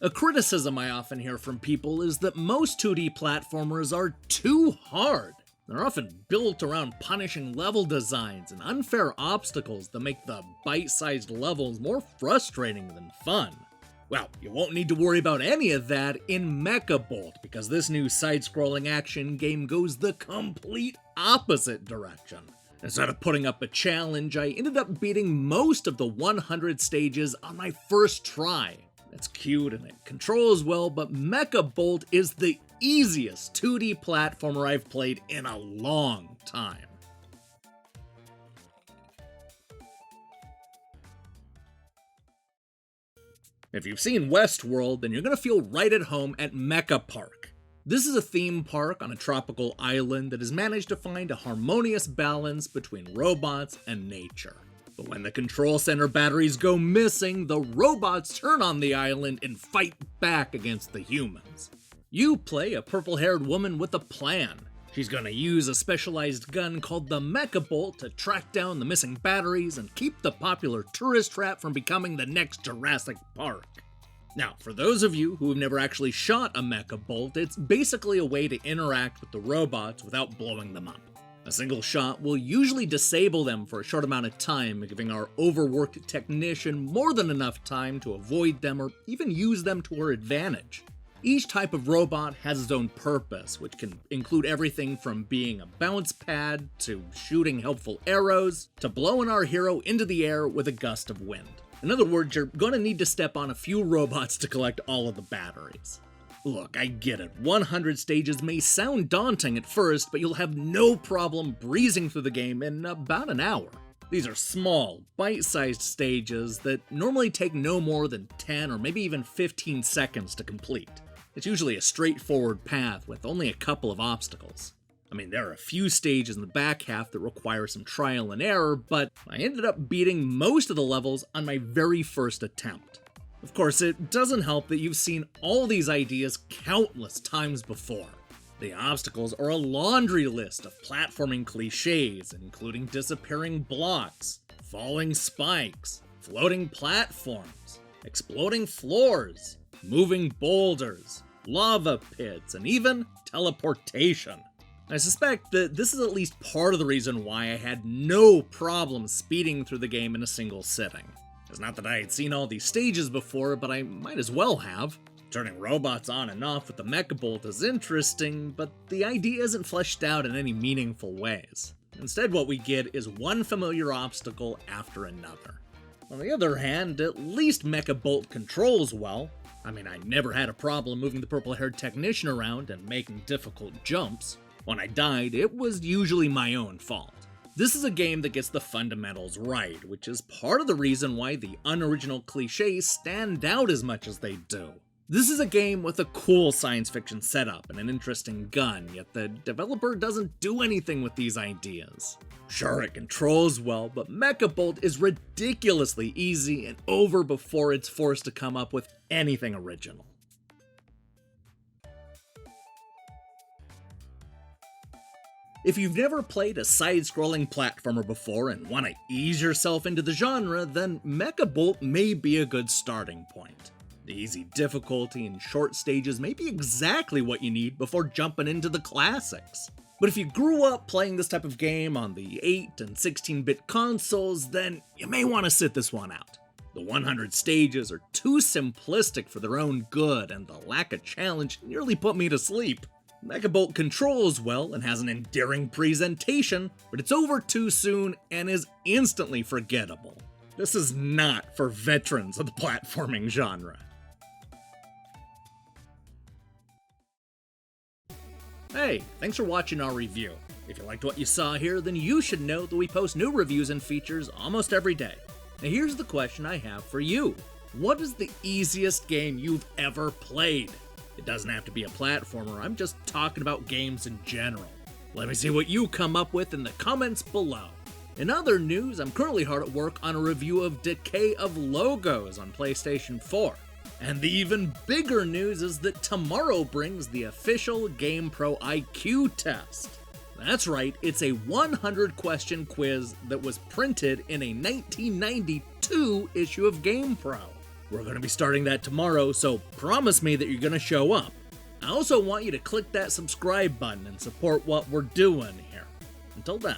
A criticism I often hear from people is that most 2D platformers are too hard. They're often built around punishing level designs and unfair obstacles that make the bite-sized levels more frustrating than fun. Well, you won't need to worry about any of that in Mekabolt, because this new side-scrolling action game goes the complete opposite direction. Instead of putting up a challenge, I ended up beating most of the 100 stages on my first try. It's cute and it controls well, but Mekabolt is the easiest 2D platformer I've played in a long time. If you've seen Westworld, then you're going to feel right at home at Mecha Park. This is a theme park on a tropical island that has managed to find a harmonious balance between robots and nature. But when the control center batteries go missing, the robots turn on the island and fight back against the humans. You play a purple-haired woman with a plan. She's gonna use a specialized gun called the Mekabolt to track down the missing batteries and keep the popular tourist trap from becoming the next Jurassic Park. Now, for those of you who have never actually shot a Mekabolt, it's basically a way to interact with the robots without blowing them up. A single shot will usually disable them for a short amount of time, giving our overworked technician more than enough time to avoid them or even use them to her advantage. Each type of robot has its own purpose, which can include everything from being a bounce pad, to shooting helpful arrows, to blowing our hero into the air with a gust of wind. In other words, you're gonna need to step on a few robots to collect all of the batteries. Look, I get it. 100 stages may sound daunting at first, but you'll have no problem breezing through the game in about an hour. These are small, bite-sized stages that normally take no more than 10 or maybe even 15 seconds to complete. It's usually a straightforward path with only a couple of obstacles. I mean, there are a few stages in the back half that require some trial and error, but I ended up beating most of the levels on my very first attempt. Of course, it doesn't help that you've seen all these ideas countless times before. The obstacles are a laundry list of platforming cliches, including disappearing blocks, falling spikes, floating platforms, exploding floors, moving boulders, lava pits, and even teleportation. I suspect that this is at least part of the reason why I had no problem speeding through the game in a single sitting. It's not that I had seen all these stages before, but I might as well have. Turning robots on and off with the Mekabolt is interesting, but the idea isn't fleshed out in any meaningful ways. Instead, what we get is one familiar obstacle after another. On the other hand, at least Mekabolt controls well. I mean, I never had a problem moving the purple-haired technician around and making difficult jumps. When I died, it was usually my own fault. This is a game that gets the fundamentals right, which is part of the reason why the unoriginal cliches stand out as much as they do. This is a game with a cool science fiction setup and an interesting gun, yet the developer doesn't do anything with these ideas. Sure, it controls well, but Mekabolt is ridiculously easy and over before it's forced to come up with anything original. If you've never played a side-scrolling platformer before and want to ease yourself into the genre, then Mekabolt may be a good starting point. The easy difficulty and short stages may be exactly what you need before jumping into the classics. But if you grew up playing this type of game on the 8 and 16-bit consoles, then you may want to sit this one out. The 100 stages are too simplistic for their own good, and the lack of challenge nearly put me to sleep. Mekabolt controls well and has an endearing presentation, but it's over too soon and is instantly forgettable. This is not for veterans of the platforming genre. Hey, thanks for watching our review. If you liked what you saw here, then you should know that we post new reviews and features almost every day. Now here's the question I have for you. What is the easiest game you've ever played? It doesn't have to be a platformer, I'm just talking about games in general. Let me see what you come up with in the comments below. In other news, I'm currently hard at work on a review of Decay of Logos on PlayStation 4. And the even bigger news is that tomorrow brings the official GamePro IQ test. That's right, it's a 100-question quiz that was printed in a 1992 issue of GamePro. We're going to be starting that tomorrow, so promise me that you're going to show up. I also want you to click that subscribe button and support what we're doing here. Until then.